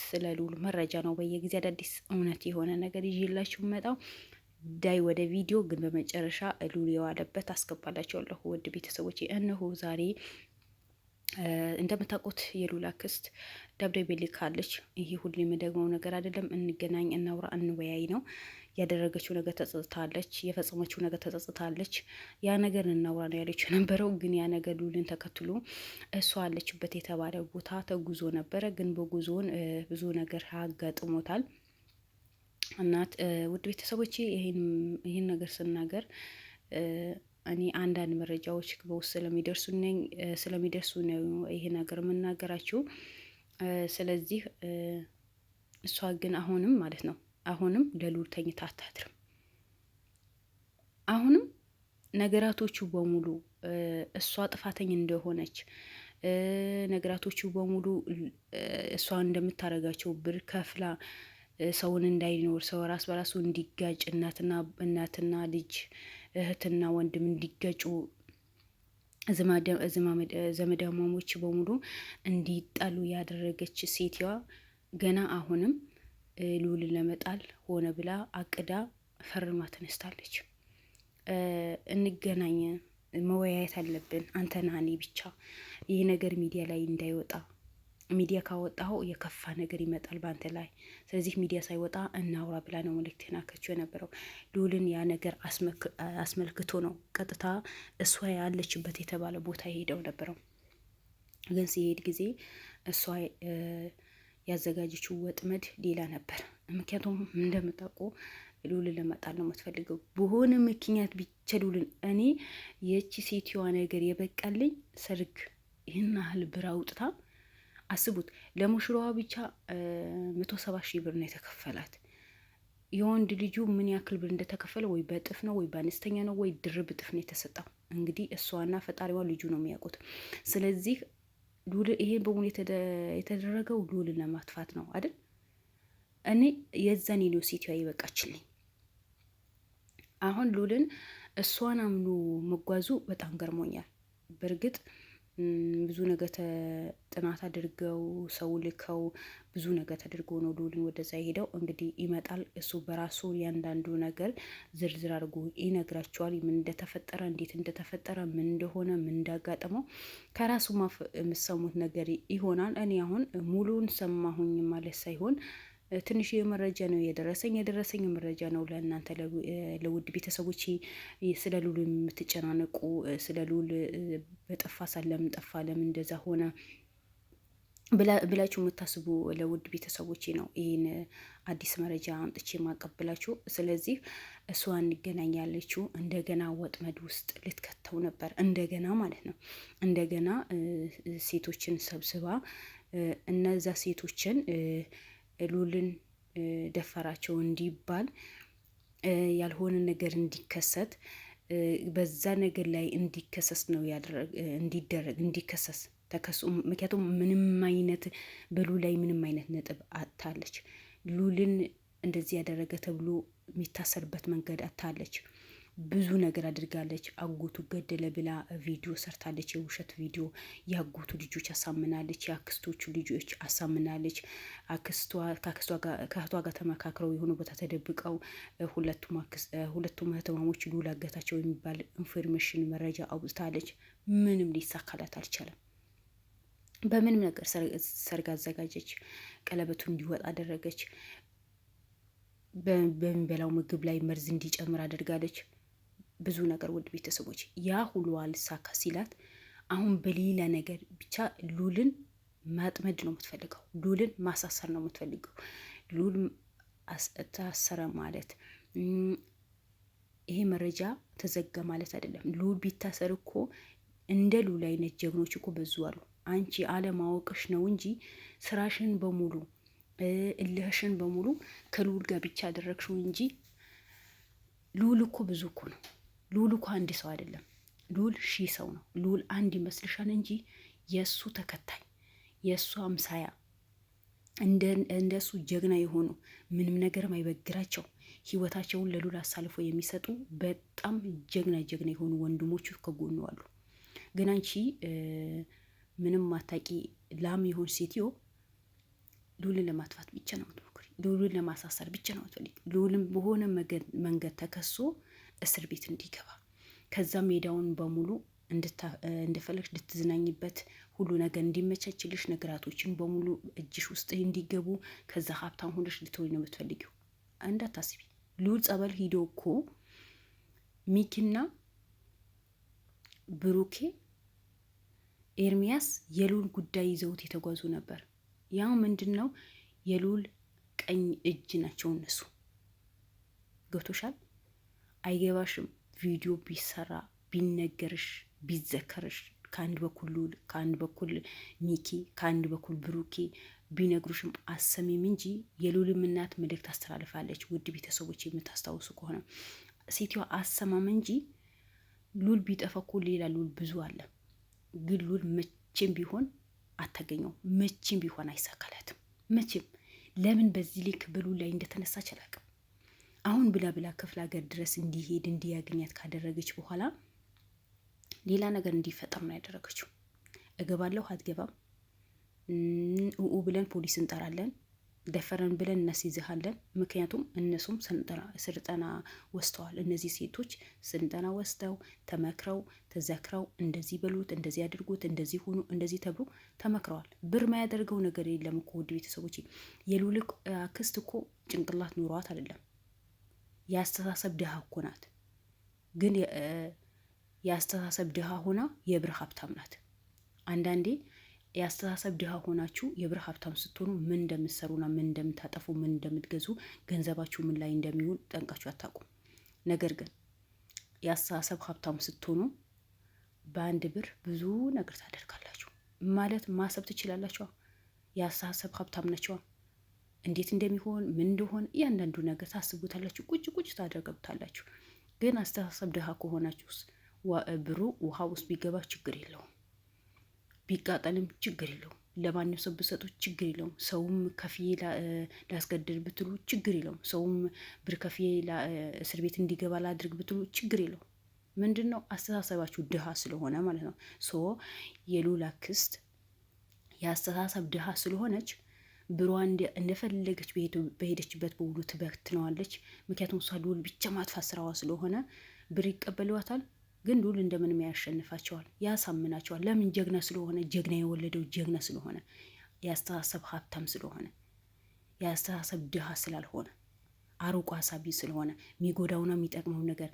ስለ ሉል መረጃ ነው በየጊዜ አዳዲስ እውነት የሆነ ነገር ይዤላችሁ መጣው። ዳይ ወደ ቪዲዮ ግን በመጨረሻ ሉል የዋለበት አስገባላችኋለሁ። ውድ ቤተሰቦች እነሆ ዛሬ እንደምታውቁት የሉል አክስት ደብዳቤ ልካለች። ይሄ ሁሌ የምደግመው ነገር አይደለም። እንገናኝ፣ እናውራ፣ እንወያይ ነው። ያደረገችው ነገር ተጸጽታለች፣ የፈጸመችው ነገር ተጸጽታለች። ያ ነገር እናውራ ነው ያለችው የነበረው። ግን ያ ነገር ሉልን ተከትሎ እሷ አለችበት የተባለ ቦታ ተጉዞ ነበረ። ግን በጉዞውን ብዙ ነገር አጋጥሞታል። እናት ውድ ቤተሰቦቼ ይህን ነገር ስናገር እኔ አንዳንድ መረጃዎች በውስጥ ስለሚደርሱ ነው ይሄ ነገር የምናገራችሁ። ስለዚህ እሷ ግን አሁንም ማለት ነው አሁንም ለሉል ተኝታ አታድርም። አሁንም ነገራቶቹ በሙሉ እሷ ጥፋተኝ እንደሆነች ነገራቶቹ በሙሉ እሷ እንደምታረጋቸው ብር ከፍላ ሰውን እንዳይኖር ሰው ራስ በራሱ እንዲጋጭ እናትና ልጅ እህትና ወንድም እንዲጋጩ ዘመዳማሞች በሙሉ እንዲጣሉ ያደረገች ሴትዋ ገና አሁንም ሉልን ለመጣል ሆነ ብላ አቅዳ ፈርማ ተነስታለች። እንገናኝ፣ መወያየት አለብን አንተና እኔ ብቻ። ይህ ነገር ሚዲያ ላይ እንዳይወጣ፣ ሚዲያ ካወጣው የከፋ ነገር ይመጣል በአንተ ላይ። ስለዚህ ሚዲያ ሳይወጣ እናውራ ብላ ነው መልእክት ናከችው የነበረው። ሉልን ያ ነገር አስመልክቶ ነው ቀጥታ እሷ ያለችበት የተባለ ቦታ የሄደው ነበረው። ግን ሲሄድ ጊዜ እሷ ያዘጋጀችው ወጥመድ ሌላ ነበር። ምክንያቱም እንደምታውቁ ሉልን ለመጣል ነው የምትፈልገው በሆነ ምክንያት ብቻ ሉልን። እኔ የቺ ሴትዮዋ ነገር የበቃልኝ ሰርግ ይህን ያህል ብር አውጥታ አስቡት። ለሙሽራዋ ብቻ 170,000 ብር ነው የተከፈላት። የወንድ ልጁ ምን ያክል ብር እንደተከፈለ ወይ በጥፍ ነው ወይ በአነስተኛ ነው ወይ ድርብ እጥፍ ነው የተሰጠው። እንግዲህ እሷና ፈጣሪዋ ልጁ ነው የሚያውቁት። ስለዚህ ሉል ይሄን በሙሉ የተደረገው ሉልን ለማጥፋት ነው አይደል? እኔ የዛን ነው ሴትዮዋ ይበቃችልኝ። አሁን ሉልን እሷን አምኖ መጓዙ በጣም ገርሞኛል። በእርግጥ ብዙ ነገር ጥናት አድርገው ሰው ልከው ብዙ ነገር ተደርጎ ነው ሉልን ወደዛ ሄደው። እንግዲህ ይመጣል እሱ በራሱ ያንዳንዱ ነገር ዝርዝር አድርጎ ይነግራቸዋል። ምን እንደተፈጠረ፣ እንዴት እንደተፈጠረ፣ ምን እንደሆነ፣ ምን እንዳጋጠመው ከራሱ የምሰሙት ነገር ይሆናል። እኔ አሁን ሙሉን ሰማሁኝ ማለት ሳይሆን ትንሽ መረጃ ነው የደረሰኝ መረጃ ነው ለእናንተ ለውድ ቤተሰቦች። ስለ ሉል የምትጨናነቁ ስለ ሉል በጠፋ ለምን ጠፋ ለምን እንደዛ ሆነ ብላችሁ የምታስቡ ለውድ ቤተሰቦቼ ነው ይህን አዲስ መረጃ አምጥቼ ማቀብላችሁ። ስለዚህ እሷ እንገናኝ ያለችው እንደገና ወጥመድ ውስጥ ልትከተው ነበር። እንደገና ማለት ነው እንደገና ሴቶችን ሰብስባ እነዛ ሴቶችን ሉልን ደፈራቸው እንዲባል ያልሆነ ነገር እንዲከሰት በዛ ነገር ላይ እንዲከሰስ ነው እንዲከሰስ ተከሱ። ምክንያቱም ምንም አይነት በሉል ላይ ምንም አይነት ነጥብ አታለች። ሉልን እንደዚህ ያደረገ ተብሎ የሚታሰርበት መንገድ አታለች። ብዙ ነገር አድርጋለች። አጎቱ ገደለ ብላ ቪዲዮ ሰርታለች፣ የውሸት ቪዲዮ። የአጎቱ ልጆች አሳምናለች፣ የአክስቶቹ ልጆች አሳምናለች። ከእህቷ ጋር ተመካክረው የሆነ ቦታ ተደብቀው ሁለቱም እህትማሞች ሉል አገታቸው የሚባል ኢንፎርሜሽን መረጃ አውጥታለች። ምንም ሊሳካላት አልቻለም። በምንም ነገር ሰርግ አዘጋጀች፣ ቀለበቱ እንዲወጣ አደረገች፣ በሚበላው ምግብ ላይ መርዝ እንዲጨምር አደርጋለች። ብዙ ነገር ውድ ቤተሰቦች፣ ያ ሁሉ አልሳካ ሲላት አሁን በሌላ ነገር ብቻ ሉልን ማጥመድ ነው የምትፈልገው። ሉልን ማሳሰር ነው የምትፈልገው። ሉል ታሰረ ማለት ይሄ መረጃ ተዘጋ ማለት አይደለም። ሉል ቢታሰር እኮ እንደ ሉል አይነት ጀግኖች እኮ በዙ አሉ። አንቺ አለማወቅሽ ነው እንጂ ስራሽን በሙሉ እልህሽን በሙሉ ከሉል ጋር ብቻ አደረግሽው እንጂ ሉል እኮ ብዙ እኮ ነው። ሉል እኮ አንድ ሰው አይደለም። ሉል 1000 ሰው ነው። ሉል አንድ ይመስልሻል እንጂ የእሱ ተከታይ የእሱ አምሳያ እንደሱ ጀግና የሆኑ ምንም ነገር ማይበግራቸው ህይወታቸውን ለሉል አሳልፎ የሚሰጡ በጣም ጀግና የሆኑ ወንድሞቹ ከጎኑ አሉ። ግን አንቺ ምንም ማታቂ ላም ይሆን ሴትዮ ልዑልን ለማጥፋት ብቻ ነው የምትሞክሪ። ልዑልን ለማሳሰር ብቻ ነው የምትፈልጊ። ልዑልን በሆነ መንገድ ተከሶ እስር ቤት እንዲገባ ከዛ ሜዳውን በሙሉ እንደፈለግሽ እንድትዝናኝበት ሁሉ ነገር እንዲመቻችልሽ ነገራቶችን በሙሉ እጅሽ ውስጥ እንዲገቡ ከዛ ሀብታም ሆነሽ ልትሆኝ ነው የምትፈልጊው። እንዳታስቢ። ልዑል ጸበል ሂዶ እኮ ሚኪና ብሩኬ ኤርሚያስ የልዑል ጉዳይ ይዘውት የተጓዙ ነበር። ያው ምንድን ነው የልዑል ቀኝ እጅ ናቸው እነሱ። ገብቶሻል? አይገባሽም? ቪዲዮ ቢሰራ ቢነገርሽ ቢዘከርሽ ከአንድ በኩል ልዑል ከአንድ በኩል ሚኪ ከአንድ በኩል ብሩኬ ቢነግሩሽም አሰሚም እንጂ የልዑልም እናት መልእክት አስተላልፋለች። ውድ ቤተሰቦች የምታስታውሱ ከሆነ ሴትዋ አሰማም እንጂ ልዑል ቢጠፋ እኮ ሌላ ልዑል ብዙ አለ። ግን ልዑል መቼም ቢሆን አታገኘው። መቼም ቢሆን አይሳካላትም። መቼም ለምን በዚህ ልክ በልዑል ላይ እንደተነሳች አላውቅም። አሁን ብላ ክፍለ ሀገር ድረስ እንዲሄድ እንዲያገኛት ካደረገች በኋላ ሌላ ነገር እንዲፈጠር ነው ያደረገችው። እገባለሁ አትገባም፣ ብለን ፖሊስ እንጠራለን፣ ደፈረን ብለን እናስይዝሃለን። ምክንያቱም እነሱም ስልጠና ወስተዋል። እነዚህ ሴቶች ስልጠና ወስተው ተመክረው ተዘክረው እንደዚህ በሉት፣ እንደዚህ አድርጉት፣ እንደዚህ ሁኑ፣ እንደዚህ ተብሎ ተመክረዋል። ብር ማያደርገው ነገር የለም እኮ ውድ ቤተሰቦች። የልዑል አክስት እኮ ጭንቅላት ኑሯት አይደለም፣ የአስተሳሰብ ድሃ እኮ ናት። ግን የአስተሳሰብ ድሃ ሆና የብር ሀብታም ናት። አንዳንዴ የአስተሳሰብ ድሃ ሆናችሁ የብር ሀብታም ስትሆኑ ምን እንደምትሰሩና ምን እንደምታጠፉ ምን እንደምትገዙ ገንዘባችሁ ምን ላይ እንደሚውል ጠንቃችሁ አታውቁም። ነገር ግን የአስተሳሰብ ሀብታም ስትሆኑ በአንድ ብር ብዙ ነገር ታደርጋላችሁ። ማለት ማሰብ ትችላላችኋ። የአስተሳሰብ ሀብታም ናችኋ። እንዴት እንደሚሆን ምን እንደሆን እያንዳንዱ ነገር ታስቡታላችሁ። ቁጭ ታደርገቡታላችሁ። ግን አስተሳሰብ ድሃ ከሆናችሁስ ብሩ ውሃ ውስጥ ቢገባ ችግር የለውም፣ ቢቃጠልም ችግር የለውም፣ ለማንም ሰው ብሰጡት ችግር የለውም፣ ሰውም ከፍዬ ላስገድል ብትሉ ችግር የለውም፣ ሰውም ብር ከፍዬ እስር ቤት እንዲገባ ላድርግ ብትሉ ችግር የለውም። ምንድን ነው አስተሳሰባችሁ ድሃ ስለሆነ ማለት ነው። የልዑል አክስት የአስተሳሰብ ድሃ ስለሆነች ብሯ እንደፈለገች በሄደችበት በሙሉ ትበትነዋለች። ምክንያቱም እሷ ልዑል ብቻ ማጥፋት ስራዋ ስለሆነ ብር ይቀበሏታል። ግን ልዑል እንደምንም ያሸንፋቸዋል፣ ያሳምናቸዋል። ለምን? ጀግና ስለሆነ፣ ጀግና የወለደው ጀግና ስለሆነ፣ የአስተሳሰብ ሀብታም ስለሆነ፣ የአስተሳሰብ ድሃ ስላልሆነ፣ አርቆ ሀሳቢ ስለሆነ፣ የሚጎዳውና የሚጠቅመው ነገር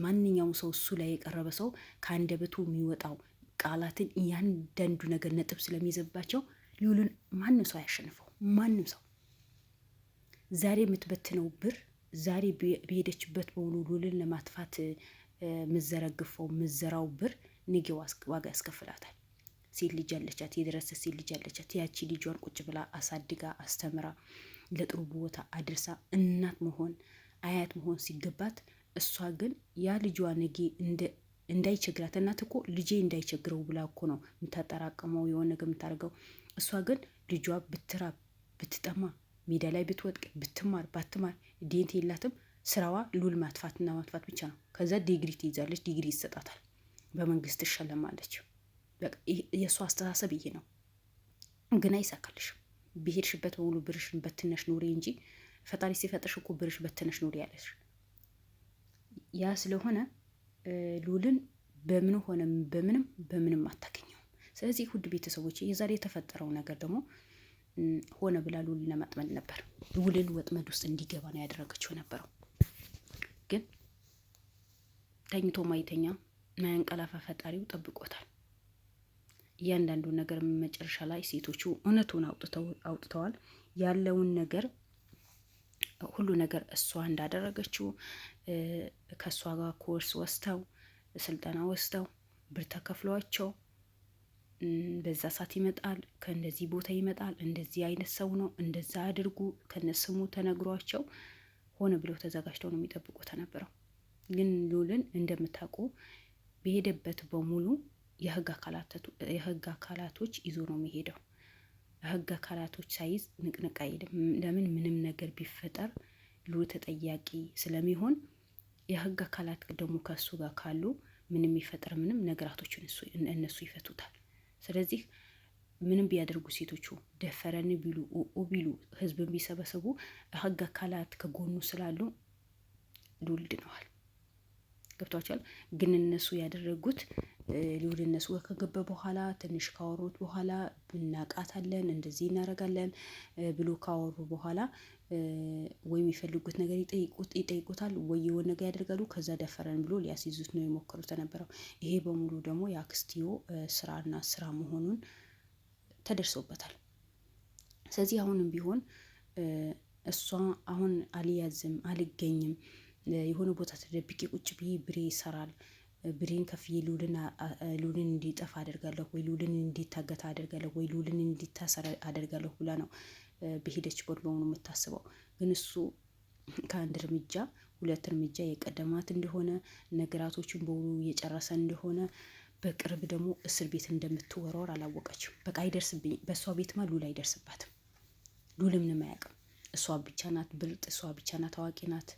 ማንኛውም ሰው እሱ ላይ የቀረበ ሰው ከአንደበቱ የሚወጣው ቃላትን እያንዳንዱ ነገር ነጥብ ስለሚይዝባቸው ልዑልን ማንም ሰው አያሸንፈው። ማንም ሰው ዛሬ የምትበትነው ብር ዛሬ በሄደችበት በሙሉ ልዑልን ለማጥፋት ምዘረግፈው ምዘራው ብር ነገ ዋጋ ያስከፍላታል። ሴት ልጅ አለቻት፣ የደረሰ ሴት ልጅ አለቻት። ያቺ ልጇን ቁጭ ብላ አሳድጋ አስተምራ ለጥሩ ቦታ አድርሳ እናት መሆን አያት መሆን ሲገባት፣ እሷ ግን ያ ልጇ ነገ እንዳይቸግራት፣ እናት እኮ ልጄ እንዳይቸግረው ብላ እኮ ነው የምታጠራቅመው የሆነ ነገር የምታደርገው። እሷ ግን ልጇ ብትራብ ብትጠማ ሜዳ ላይ ብትወድቅ ብትማር ባትማር ዴንት የላትም። ስራዋ ልዑል ማጥፋትና ማጥፋት ብቻ ነው። ከዛ ዲግሪ ትይዛለች፣ ዲግሪ ይሰጣታል፣ በመንግስት ትሸለማለች። የእሷ አስተሳሰብ ይሄ ነው። ግን አይሳካልሽም። ብሄድሽበት በሙሉ ብርሽን በትነሽ ኑሪ እንጂ ፈጣሪ ሲፈጥርሽ እኮ ብርሽ በትነሽ ኑሪ ያለሽ። ያ ስለሆነ ልዑልን በምን ሆነ በምንም አታገኘውም። ስለዚህ ውድ ቤተሰቦች የዛሬ የተፈጠረው ነገር ደግሞ ሆነ ብላ ልዑልን ለማጥመድ ነበር። ልዑልን ወጥመድ ውስጥ እንዲገባ ነው ያደረገችው ነበረው። ግን ተኝቶ ማይተኛ ማያንቀላፋ ፈጣሪው ጠብቆታል። እያንዳንዱ ነገር መጨረሻ ላይ ሴቶቹ እውነቱን አውጥተዋል። ያለውን ነገር ሁሉ ነገር እሷ እንዳደረገችው ከእሷ ጋር ኮርስ ወስተው ስልጠና ወስተው ብር ተከፍሏቸው በዛ ሰዓት ይመጣል፣ ከእንደዚህ ቦታ ይመጣል፣ እንደዚህ አይነት ሰው ነው፣ እንደዛ አድርጉ ከነስሙ ተነግሯቸው ሆነ ብለው ተዘጋጅተው ነው የሚጠብቁት ነበረው። ግን ልዑልን እንደምታውቁ በሄደበት በሙሉ የህግ አካላቶች ይዞ ነው የሚሄደው። የህግ አካላቶች ሳይዝ ንቅንቅ አይልም። ለምን? ምንም ነገር ቢፈጠር ልዑል ተጠያቂ ስለሚሆን የህግ አካላት ደግሞ ከሱ ጋር ካሉ ምንም ይፈጠር ምንም ነገራቶችን እነሱ ይፈቱታል። ስለዚህ ምንም ቢያደርጉ ሴቶቹ ደፈረን ቢሉ ቢሉ ህዝብን ቢሰበሰቡ ህግ አካላት ከጎኑ ስላሉ ልዑል ድነዋል። ገብቷቸዋል። ግን እነሱ ያደረጉት ልዑል እነሱ ከገባ በኋላ ትንሽ ካወሩት በኋላ እናቃታለን እንደዚህ እናደርጋለን ብሎ ካወሩ በኋላ ወይ የሚፈልጉት ነገር ይጠይቁታል፣ ወይ የሆነ ነገር ያደርጋሉ። ከዛ ደፈረን ብሎ ሊያስይዙት ነው የሞከሩት የነበረው። ይሄ በሙሉ ደግሞ የአክስቲዮ ስራና ስራ መሆኑን ተደርሶበታል። ስለዚህ አሁንም ቢሆን እሷ አሁን አልያዝም አልገኝም የሆነ ቦታ ተደብቄ ቁጭ ብዬ ብሬ ይሰራል ብሬን ከፍዬ ልዑልን እንዲጠፋ አደርጋለሁ ወይ ልዑልን እንዲታገታ አደርጋለሁ ወይ ልዑልን እንዲታሰር አደርጋለሁ ብላ ነው በሄደችበት በሙሉ የምታስበው። ግን እሱ ከአንድ እርምጃ ሁለት እርምጃ የቀደማት እንደሆነ ነገራቶችን በሙሉ እየጨረሰ እንደሆነ በቅርብ ደግሞ እስር ቤት እንደምትወረወር አላወቀችም። በቃ አይደርስብኝ፣ በእሷ ቤትማ ልዑል አይደርስባትም። ልዑል ምንም አያውቅም። እሷ ብቻ ናት ብልጥ፣ እሷ ብቻ ናት አዋቂ ናት።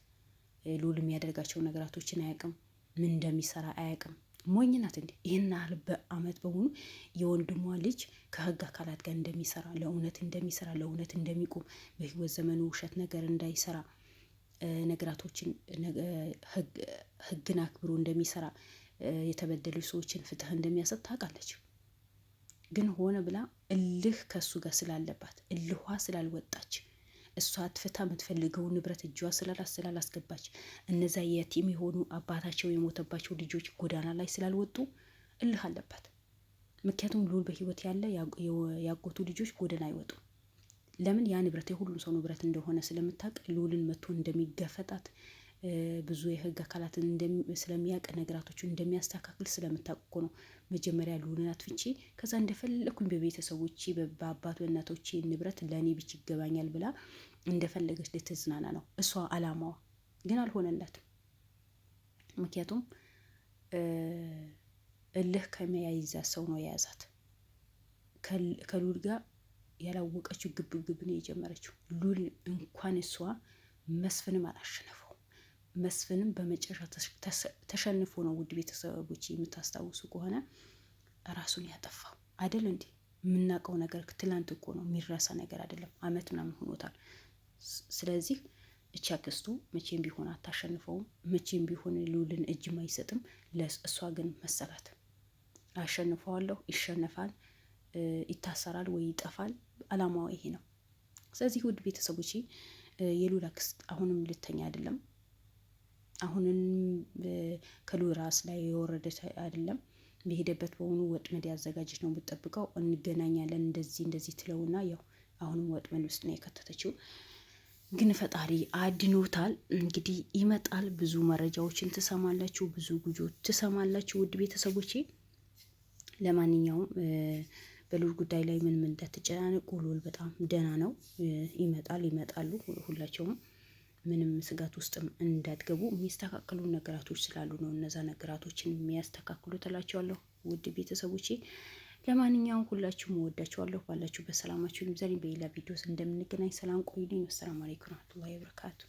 ልዑል የሚያደርጋቸው ነገራቶችን አያውቅም፣ ምን እንደሚሰራ አያውቅም። ሞኝ ናት እንዴ! ይህን ያህል በአመት በሙሉ የወንድሟ ልጅ ከህግ አካላት ጋር እንደሚሰራ፣ ለእውነት እንደሚሰራ፣ ለእውነት እንደሚቆም፣ በህይወት ዘመኑ ውሸት ነገር እንዳይሰራ፣ ነገራቶችን ህግን አክብሮ እንደሚሰራ፣ የተበደሉ ሰዎችን ፍትህ እንደሚያሰጥ ታውቃለች። ግን ሆነ ብላ እልህ ከሱ ጋር ስላለባት እልኋ ስላልወጣች እሷ አትፍታ የምትፈልገው ንብረት እጇ ስላላስገባች እነዛ የቲም የሆኑ አባታቸው የሞተባቸው ልጆች ጎዳና ላይ ስላልወጡ እልህ አለባት። ምክንያቱም ልዑል በህይወት ያለ ያጎቱ ልጆች ጎዳና አይወጡም። ለምን? ያ ንብረት የሁሉም ሰው ንብረት እንደሆነ ስለምታውቅ ልዑልን መጥቶ እንደሚገፈጣት ብዙ የህግ አካላትን ስለሚያውቅ ነገራቶችን እንደሚያስተካክል ስለምታውቅ እኮ ነው መጀመሪያ ልዑልን አጥፍቼ ከዛ እንደፈለኩኝ በቤተሰቦቼ በአባቱ በእናቶቼ ንብረት ለእኔ ብቻ ይገባኛል ብላ እንደፈለገች ልትዝናና ነው እሷ አላማዋ። ግን አልሆነላትም። ምክንያቱም እልህ ከሚያይዛ ሰው ነው የያዛት። ከልዑል ጋር ያላወቀችው ግብግብ ነው የጀመረችው። ልዑል እንኳን እሷ መስፍንም አላሸነፈው። መስፍንም በመጨረሻ ተሸንፎ ነው ውድ ቤተሰቦች የምታስታውሱ ከሆነ ራሱን ያጠፋው አይደል እንዴ? የምናውቀው ነገር ትላንት እኮ ነው፣ የሚረሳ ነገር አይደለም። አመት ምናምን ሆኖታል። ስለዚህ እቻ ክስቱ መቼም ቢሆን አታሸንፈውም። መቼም ቢሆን ልዑልን እጅም አይሰጥም። እሷ ግን መሰላት። አሸንፈዋለሁ፣ ይሸነፋል፣ ይታሰራል ወይ ይጠፋል። አላማዋ ይሄ ነው። ስለዚህ ውድ ቤተሰቦች የልዑል አክስት አሁንም ልተኛ አይደለም። አሁንም ከልዑል ራስ ላይ የወረደ አይደለም። በሄደበት በሆኑ ወጥመድ ያዘጋጀች ነው የምትጠብቀው። እንገናኛለን እንደዚህ ትለውና ያው አሁንም ወጥመድ ውስጥ ነው የከተተችው። ግን ፈጣሪ አድኖታል። እንግዲህ ይመጣል። ብዙ መረጃዎችን ትሰማላችሁ፣ ብዙ ጉጆች ትሰማላችሁ ውድ ቤተሰቦቼ። ለማንኛውም በልዑል ጉዳይ ላይ ምን እንዳትጨናነቁ። ልዑል በጣም ደህና ነው። ይመጣሉ ሁላቸውም። ምንም ስጋት ውስጥም እንዳትገቡ። የሚስተካከሉ ነገራቶች ስላሉ ነው እነዛ ነገራቶችን የሚያስተካክሉ ትላቸዋለሁ ውድ ቤተሰቦቼ። ለማንኛውም ሁላችሁም እወዳችኋለሁ። ባላችሁ በሰላማችሁ ይብዛልኝ። በሌላ ቪዲዮስ እንደምንገናኝ ሰላም ቆዩልኝ። ወሰላሙ አለይኩም ወራህመቱላሂ ወበረካቱ።